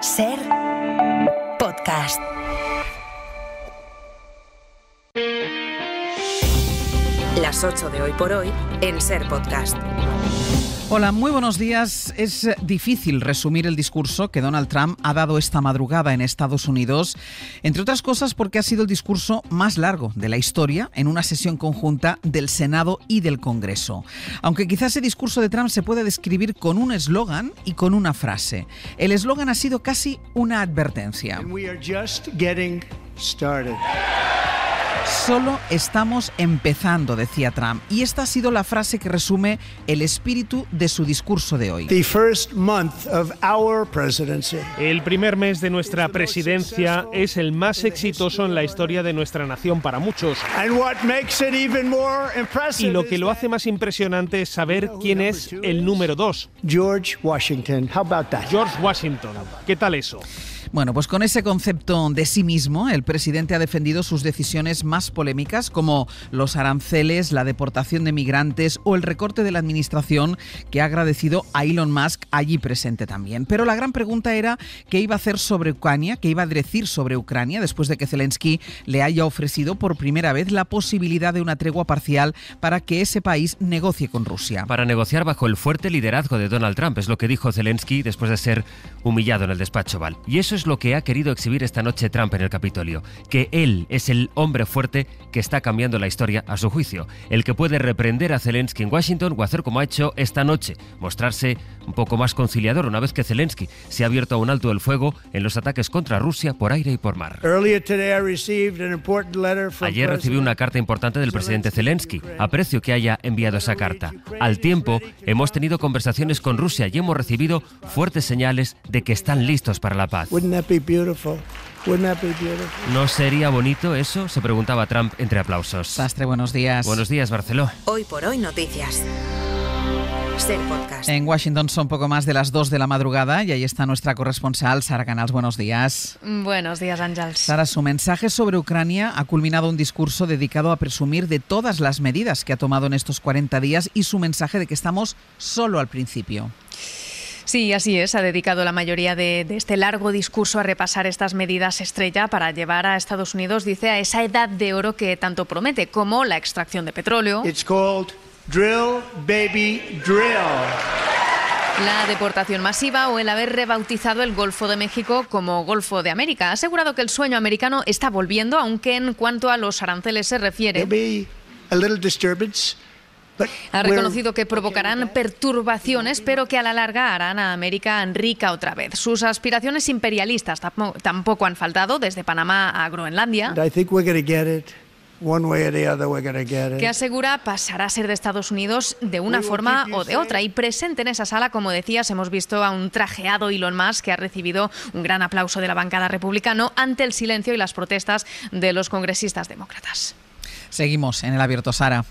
Ser podcast. Las 8 de Hoy por Hoy en Ser Podcast. Hola, muy buenos días. Es difícil resumir el discurso que Donald Trump ha dado esta madrugada en Estados Unidos, entre otras cosas porque ha sido el discurso más largo de la historia en una sesión conjunta del Senado y del Congreso. Aunque quizás ese discurso de Trump se puede describir con un eslogan y con una frase. El eslogan ha sido casi una advertencia. Solo estamos empezando, decía Trump, y esta ha sido la frase que resume el espíritu de su discurso de hoy. El primer mes de nuestra presidencia es el más exitoso en la historia de nuestra nación para muchos. Y lo que lo hace más impresionante es saber quién es el número 2. George Washington. George Washington. ¿Qué tal eso? Bueno, pues con ese concepto de sí mismo, el presidente ha defendido sus decisiones más polémicas, como los aranceles, la deportación de migrantes o el recorte de la administración, que ha agradecido a Elon Musk, allí presente también. Pero la gran pregunta era qué iba a hacer sobre Ucrania, qué iba a decir sobre Ucrania, después de que Zelensky le haya ofrecido por primera vez la posibilidad de una tregua parcial para que ese país negocie con Rusia. Para negociar bajo el fuerte liderazgo de Donald Trump, es lo que dijo Zelensky después de ser humillado en el despacho Oval. Y eso es lo que ha querido exhibir esta noche Trump en el Capitolio, que él es el hombre fuerte que está cambiando la historia a su juicio, el que puede reprender a Zelensky en Washington o hacer como ha hecho esta noche, mostrarse un poco más conciliador una vez que Zelensky se ha abierto a un alto el fuego en los ataques contra Rusia por aire y por mar. Ayer recibí una carta importante del presidente Zelensky. Aprecio que haya enviado esa carta. Al tiempo, hemos tenido conversaciones con Rusia y hemos recibido fuertes señales de que están listos para la paz. ¿No sería bonito eso?, se preguntaba Trump entre aplausos. Sastre, buenos días. Buenos días, Barceló. Hoy por Hoy Noticias. Ser Podcast. En Washington son poco más de las 2 de la madrugada y ahí está nuestra corresponsal Sara Canals. Buenos días. Buenos días, Àngels. Sara, su mensaje sobre Ucrania ha culminado un discurso dedicado a presumir de todas las medidas que ha tomado en estos 40 días y su mensaje de que estamos solo al principio. Sí, así es. Ha dedicado la mayoría de este largo discurso a repasar estas medidas estrella para llevar a Estados Unidos, dice, a esa edad de oro que tanto promete, como la extracción de petróleo. It's called drill, baby, drill. La deportación masiva o el haber rebautizado el Golfo de México como Golfo de América. Ha asegurado que el sueño americano está volviendo, aunque en cuanto a los aranceles se refiere, ha reconocido que provocarán perturbaciones, pero que a la larga harán a América rica otra vez. Sus aspiraciones imperialistas tampoco han faltado, desde Panamá a Groenlandia, que asegura pasará a ser de Estados Unidos de una forma o de otra. Y presente en esa sala, como decías, hemos visto a un trajeado Elon Musk que ha recibido un gran aplauso de la bancada republicana ante el silencio y las protestas de los congresistas demócratas. Seguimos en el abierto, Sara.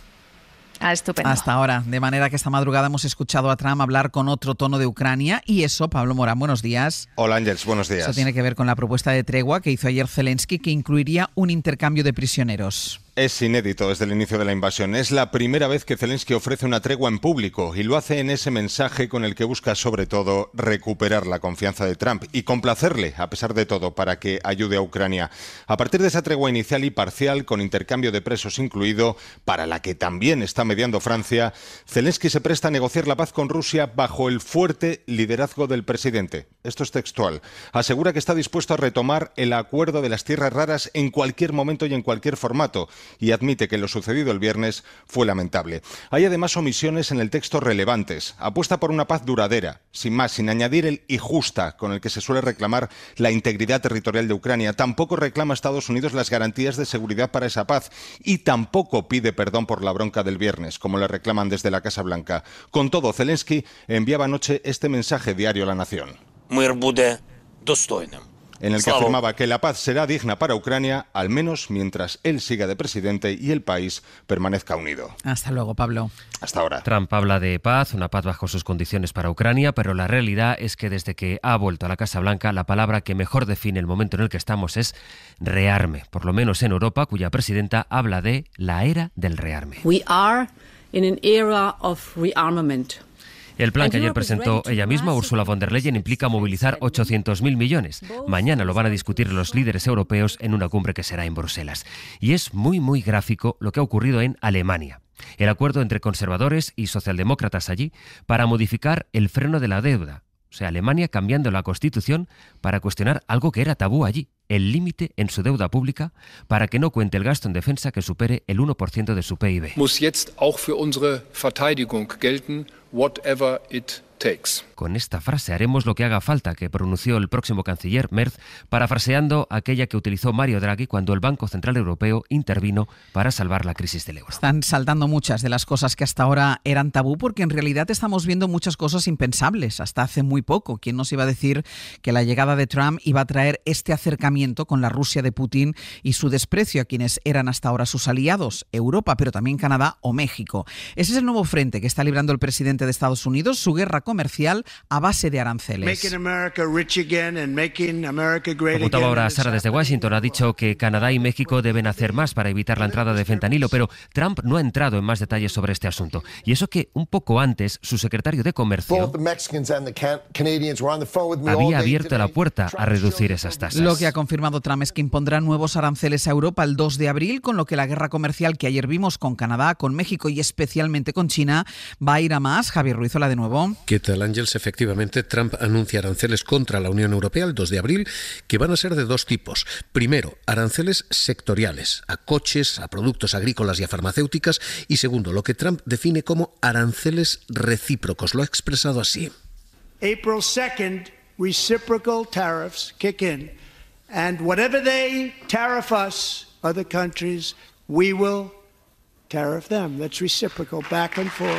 Estupendo. Hasta ahora, de manera que esta madrugada hemos escuchado a Trump hablar con otro tono de Ucrania y eso, Pablo Morán, buenos días. Hola Ángels, buenos días. Eso tiene que ver con la propuesta de tregua que hizo ayer Zelensky, que incluiría un intercambio de prisioneros. Es inédito desde el inicio de la invasión. Es la primera vez que Zelensky ofrece una tregua en público y lo hace en ese mensaje con el que busca sobre todo recuperar la confianza de Trump y complacerle, a pesar de todo, para que ayude a Ucrania. A partir de esa tregua inicial y parcial, con intercambio de presos incluido, para la que también está mediando Francia, Zelensky se presta a negociar la paz con Rusia bajo el fuerte liderazgo del presidente. Esto es textual. Asegura que está dispuesto a retomar el acuerdo de las tierras raras en cualquier momento y en cualquier formato, y admite que lo sucedido el viernes fue lamentable. Hay además omisiones en el texto relevantes. Apuesta por una paz duradera, sin más, sin añadir el y justa con el que se suele reclamar la integridad territorial de Ucrania. Tampoco reclama a Estados Unidos las garantías de seguridad para esa paz y tampoco pide perdón por la bronca del viernes, como le reclaman desde la Casa Blanca. Con todo, Zelensky enviaba anoche este mensaje diario a la nación, en el que afirmaba que la paz será digna para Ucrania, al menos mientras él siga de presidente y el país permanezca unido. Hasta luego, Pablo. Hasta ahora. Trump habla de paz, una paz bajo sus condiciones para Ucrania, pero la realidad es que desde que ha vuelto a la Casa Blanca, la palabra que mejor define el momento en el que estamos es rearme. Por lo menos en Europa, cuya presidenta habla de la era del rearme. We are in an era of rearmament. El plan que ayer presentó ella misma, Ursula von der Leyen, implica movilizar 800.000 millones. Mañana lo van a discutir los líderes europeos en una cumbre que será en Bruselas. Y es muy gráfico lo que ha ocurrido en Alemania. El acuerdo entre conservadores y socialdemócratas allí para modificar el freno de la deuda. O sea, Alemania cambiando la Constitución para cuestionar algo que era tabú allí, el límite en su deuda pública para que no cuente el gasto en defensa que supere el 1% de su PIB. Muss jetzt auch für unsere Verteidigung gelten, whatever it takes. Con esta frase haremos lo que haga falta, que pronunció el próximo canciller Merz, parafraseando aquella que utilizó Mario Draghi cuando el Banco Central Europeo intervino para salvar la crisis del euro. Están saltando muchas de las cosas que hasta ahora eran tabú, porque en realidad estamos viendo muchas cosas impensables. Hasta hace muy poco, ¿quién nos iba a decir que la llegada de Trump iba a traer este acercamiento con la Rusia de Putin y su desprecio a quienes eran hasta ahora sus aliados, Europa, pero también Canadá o México? Ese es el nuevo frente que está librando el presidente de Estados Unidos, su guerra comercial a base de aranceles. Apuntaba ahora Sara desde Washington. Ha dicho que Canadá y México deben hacer más para evitar la entrada de fentanilo, pero Trump no ha entrado en más detalles sobre este asunto. Y eso que un poco antes su secretario de Comercio había abierto la puerta a reducir esas tasas. Lo que ha confirmado Trump es que impondrá nuevos aranceles a Europa el 2 de abril, con lo que la guerra comercial que ayer vimos con Canadá, con México y especialmente con China va a ir a más. Javier Ruiz, hola de nuevo. ¿Qué tal, Ángels? Efectivamente, Trump anuncia aranceles contra la Unión Europea el 2 de abril, que van a ser de dos tipos. Primero, aranceles sectoriales, a coches, a productos agrícolas y a farmacéuticas. Y segundo, lo que Trump define como aranceles recíprocos. Lo ha expresado así. April 2nd, reciprocal tariffs kick in. And whatever they tariff us, other countries, we will tariff them. That's reciprocal, back and forth.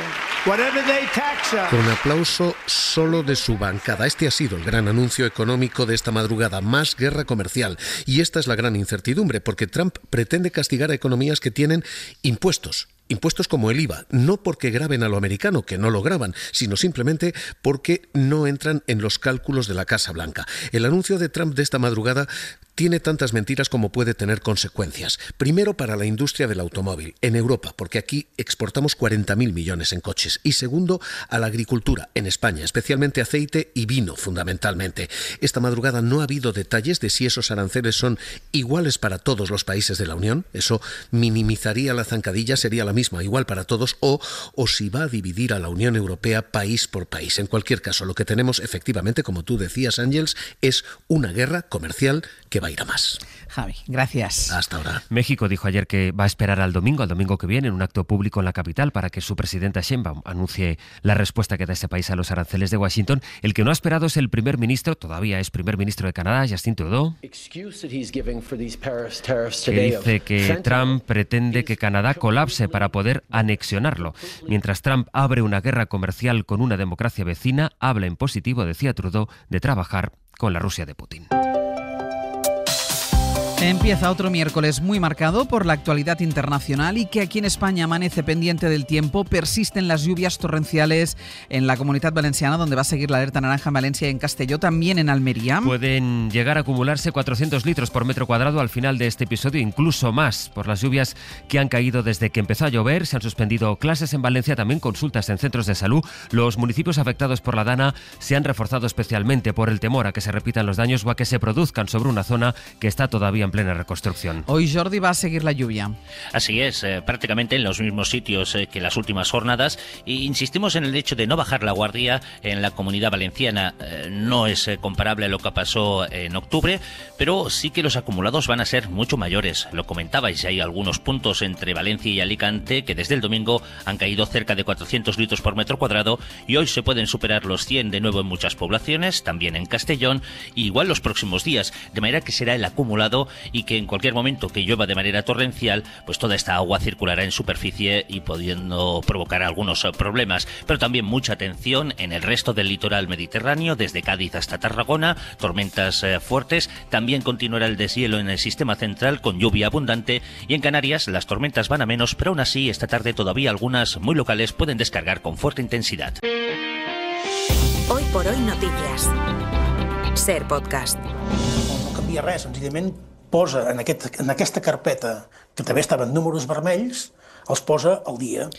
Whatever they tax us. Con aplauso solo de su bancada. Este ha sido el gran anuncio económico de esta madrugada. Más guerra comercial. Y esta es la gran incertidumbre, porque Trump pretende castigar a economías que tienen impuestos. Impuestos como el IVA, no porque graven a lo americano, que no lo graban, sino simplemente porque no entran en los cálculos de la Casa Blanca. El anuncio de Trump de esta madrugada tiene tantas mentiras como puede tener consecuencias. Primero, para la industria del automóvil, en Europa, porque aquí exportamos 40.000 millones en coches. Y segundo, a la agricultura, en España, especialmente aceite y vino, fundamentalmente. Esta madrugada no ha habido detalles de si esos aranceles son iguales para todos los países de la Unión. Eso minimizaría la zancadilla, sería la misma, igual para todos, o si va a dividir a la Unión Europea país por país. En cualquier caso, lo que tenemos efectivamente, como tú decías, Ángels, es una guerra comercial que va a ir a más. Javi, gracias. Hasta ahora. México dijo ayer que va a esperar al domingo que viene, en un acto público en la capital, para que su presidenta Sheinbaum anuncie la respuesta que da ese país a los aranceles de Washington. El que no ha esperado es el primer ministro, todavía es primer ministro de Canadá, Justin Trudeau, que dice que Trump pretende que Canadá colapse para poder anexionarlo. Mientras Trump abre una guerra comercial con una democracia vecina, habla en positivo, decía Trudeau, de trabajar con la Rusia de Putin. Empieza otro miércoles muy marcado por la actualidad internacional y que aquí en España amanece pendiente del tiempo. Persisten las lluvias torrenciales en la Comunidad Valenciana, donde va a seguir la alerta naranja en Valencia y en Castelló, también en Almería. Pueden llegar a acumularse 400 litros por metro cuadrado al final de este episodio, incluso más, por las lluvias que han caído desde que empezó a llover. Se han suspendido clases en Valencia, también consultas en centros de salud. Los municipios afectados por la Dana se han reforzado especialmente por el temor a que se repitan los daños o a que se produzcan sobre una zona que está todavía en plena reconstrucción. Hoy, Jordi, va a seguir la lluvia. Así es, prácticamente en los mismos sitios que las últimas jornadas. E insistimos en el hecho de no bajar la guardia en la Comunidad Valenciana. No es comparable a lo que pasó en octubre, pero sí que los acumulados van a ser mucho mayores. Lo comentabais, hay algunos puntos entre Valencia y Alicante que desde el domingo han caído cerca de 400 litros por metro cuadrado y hoy se pueden superar los 100 de nuevo en muchas poblaciones, también en Castellón, y igual los próximos días, de manera que será el acumulado y que en cualquier momento que llueva de manera torrencial, pues toda esta agua circulará en superficie y pudiendo provocar algunos problemas. Pero también mucha atención en el resto del litoral mediterráneo, desde Cádiz hasta Tarragona, tormentas fuertes. También continuará el deshielo en el sistema central con lluvia abundante, y en Canarias las tormentas van a menos, pero aún así esta tarde todavía algunas muy locales pueden descargar con fuerte intensidad. Hoy por hoy noticias. SER Podcast. No canvia res, senzillament posa en aquesta carpeta, que també estaven números vermells, els posa al dia.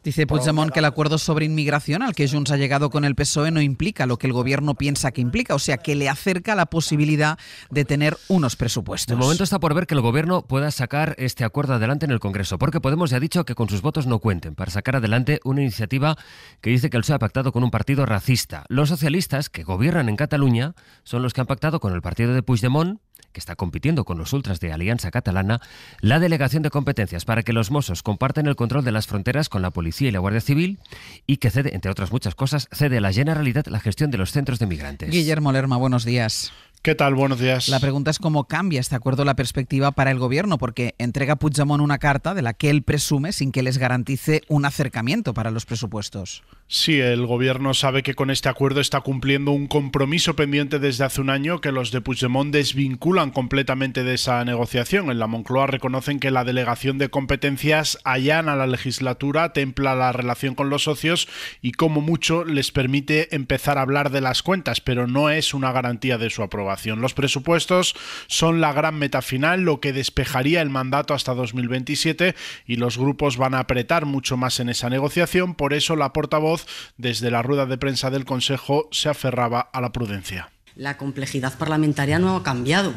Dice Puigdemont que el acuerdo sobre inmigración al que Junts ha llegado con el PSOE no implica lo que el gobierno piensa que implica, o sea, que le acerca la posibilidad de tener unos presupuestos. De momento está por ver que el gobierno pueda sacar este acuerdo adelante en el Congreso, porque Podemos ya ha dicho que con sus votos no cuenten para sacar adelante una iniciativa que dice que el PSOE ha pactado con un partido racista. Los socialistas, que gobiernan en Cataluña, son los que han pactado con el partido de Puigdemont, que está compitiendo con los ultras de Alianza Catalana, la delegación de competencias para que los Mossos comparten el control de las fronteras con la policía y la Guardia Civil y que cede, entre otras muchas cosas, cede a la Generalitat la gestión de los centros de migrantes. Guillermo Lerma, buenos días. ¿Qué tal? Buenos días. La pregunta es cómo cambia este acuerdo la perspectiva para el gobierno, porque entrega Puigdemont una carta de la que él presume sin que les garantice un acercamiento para los presupuestos. Sí, el gobierno sabe que con este acuerdo está cumpliendo un compromiso pendiente desde hace un año que los de Puigdemont desvinculan completamente de esa negociación. En la Moncloa reconocen que la delegación de competencias allana la legislatura, templa la relación con los socios y como mucho les permite empezar a hablar de las cuentas, pero no es una garantía de su aprobación. Los presupuestos son la gran meta final, lo que despejaría el mandato hasta 2027 y los grupos van a apretar mucho más en esa negociación. Por eso la portavoz, desde la rueda de prensa del Consejo, se aferraba a la prudencia. La complejidad parlamentaria no ha cambiado.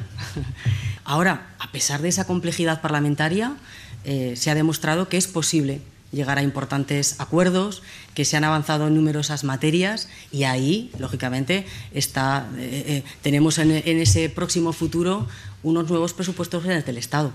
Ahora, a pesar de esa complejidad parlamentaria, se ha demostrado que es posible llegar a importantes acuerdos, que se han avanzado en numerosas materias y ahí, lógicamente, tenemos en ese próximo futuro unos nuevos presupuestos generales del Estado.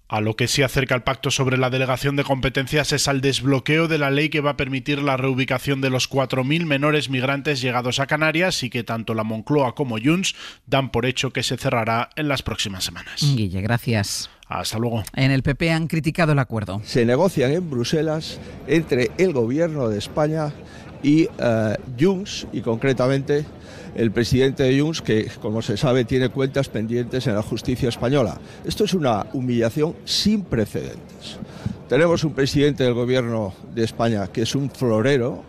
A lo que sí acerca el pacto sobre la delegación de competencias es al desbloqueo de la ley que va a permitir la reubicación de los 4.000 menores migrantes llegados a Canarias y que tanto la Moncloa como Junts dan por hecho que se cerrará en las próximas semanas. Guille, gracias. Hasta luego. En el PP han criticado el acuerdo. Se negocian en Bruselas entre el Gobierno de España y Junts, y concretamente el presidente de Junts, que, como se sabe, tiene cuentas pendientes en la justicia española. Esto es una humillación sin precedentes. Tenemos un presidente del Gobierno de España que es un florero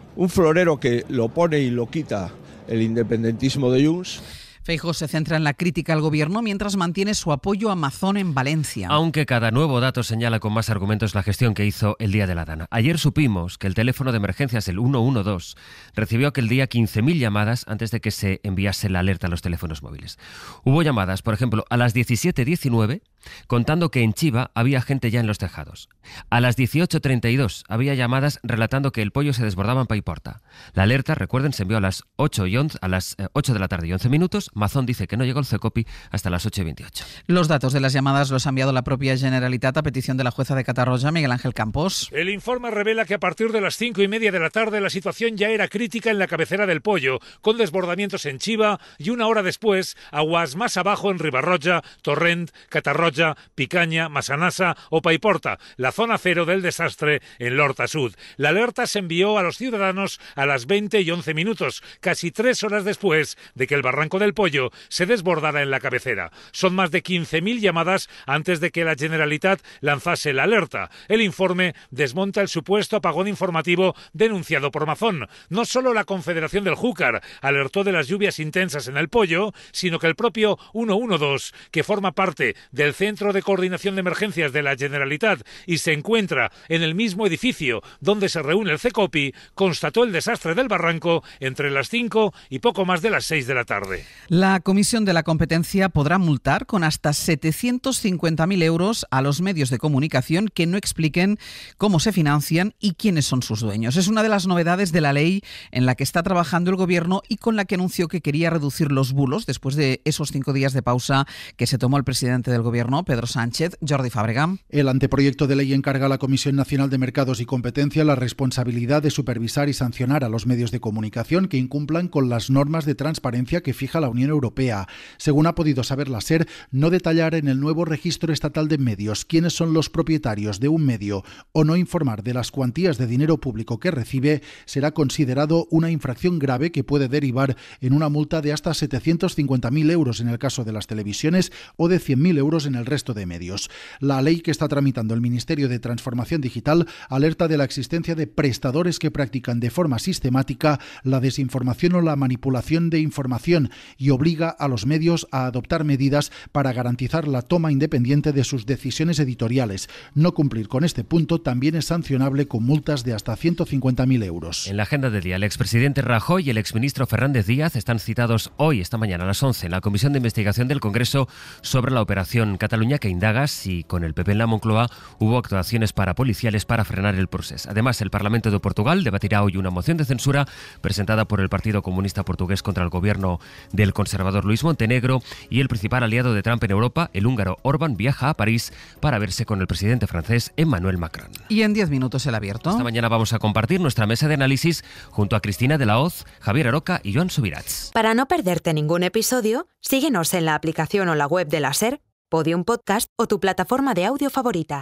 que lo pone y lo quita el independentismo de Junts. Feijóo se centra en la crítica al gobierno mientras mantiene su apoyo a Mazón en Valencia. Aunque cada nuevo dato señala con más argumentos la gestión que hizo el día de la Dana. Ayer supimos que el teléfono de emergencias, el 112, recibió aquel día 15.000 llamadas antes de que se enviase la alerta a los teléfonos móviles. Hubo llamadas, por ejemplo, a las 17:19, contando que en Chiva había gente ya en los tejados. A las 18:32 había llamadas relatando que el pollo se desbordaba en Paiporta. La alerta, recuerden, se envió a las 8 de la tarde y 11 minutos. Mazón dice que no llegó el CECOPI hasta las 8:28. Los datos de las llamadas los ha enviado la propia Generalitat a petición de la jueza de Catarroja, Miguel Ángel Campos. El informe revela que a partir de las 5:30 de la tarde la situación ya era crítica en la cabecera del Pollo, con desbordamientos en Chiva y una hora después aguas más abajo en Ribarroja, Torrent, Catarroja, Picaña, Massanassa o Paiporta, la zona cero del desastre en l'Horta Sud. La alerta se envió a los ciudadanos a las 20:11 minutos, casi 3 horas después de que el barranco del Pollo se desbordara en la cabecera. Son más de 15.000 llamadas antes de que la Generalitat lanzase la alerta. El informe desmonta el supuesto apagón informativo denunciado por Mazón. No solo la Confederación del Júcar alertó de las lluvias intensas en el Pollo, sino que el propio 112, que forma parte del Centro de Coordinación de Emergencias de la Generalitat y se encuentra en el mismo edificio donde se reúne el CECOPI, constató el desastre del barranco entre las 5 y poco más de las 6 de la tarde. La Comisión de la Competencia podrá multar con hasta 750.000 euros a los medios de comunicación que no expliquen cómo se financian y quiénes son sus dueños. Es una de las novedades de la ley en la que está trabajando el Gobierno y con la que anunció que quería reducir los bulos después de esos 5 días de pausa que se tomó el presidente del Gobierno, Pedro Sánchez. Jordi Fàbrega. El anteproyecto de ley encarga a la Comisión Nacional de Mercados y Competencia la responsabilidad de supervisar y sancionar a los medios de comunicación que incumplan con las normas de transparencia que fija la Unión Europea. Según ha podido saber la SER, no detallar en el nuevo registro estatal de medios quiénes son los propietarios de un medio o no informar de las cuantías de dinero público que recibe será considerado una infracción grave que puede derivar en una multa de hasta 750.000 euros en el caso de las televisiones o de 100.000 euros en el el resto de medios. La ley que está tramitando el Ministerio de Transformación Digital alerta de la existencia de prestadores que practican de forma sistemática la desinformación o la manipulación de información y obliga a los medios a adoptar medidas para garantizar la toma independiente de sus decisiones editoriales. No cumplir con este punto también es sancionable con multas de hasta 150.000 euros. En la agenda del día, el expresidente Rajoy y el exministro Fernández Díaz están citados hoy, esta mañana a las 11, en la Comisión de Investigación del Congreso sobre la Operación Cataluña, que indaga si con el PP en la Moncloa hubo actuaciones parapoliciales para frenar el proceso. Además, el Parlamento de Portugal debatirá hoy una moción de censura presentada por el Partido Comunista Portugués contra el gobierno del conservador Luis Montenegro, y el principal aliado de Trump en Europa, el húngaro Orbán, viaja a París para verse con el presidente francés Emmanuel Macron. Y en 10 minutos el abierto. Esta mañana vamos a compartir nuestra mesa de análisis junto a Cristina de la Hoz, Javier Aroca y Joan Subirats. Para no perderte ningún episodio, síguenos en la aplicación o la web de la SER, Podium Podcast o tu plataforma de audio favorita.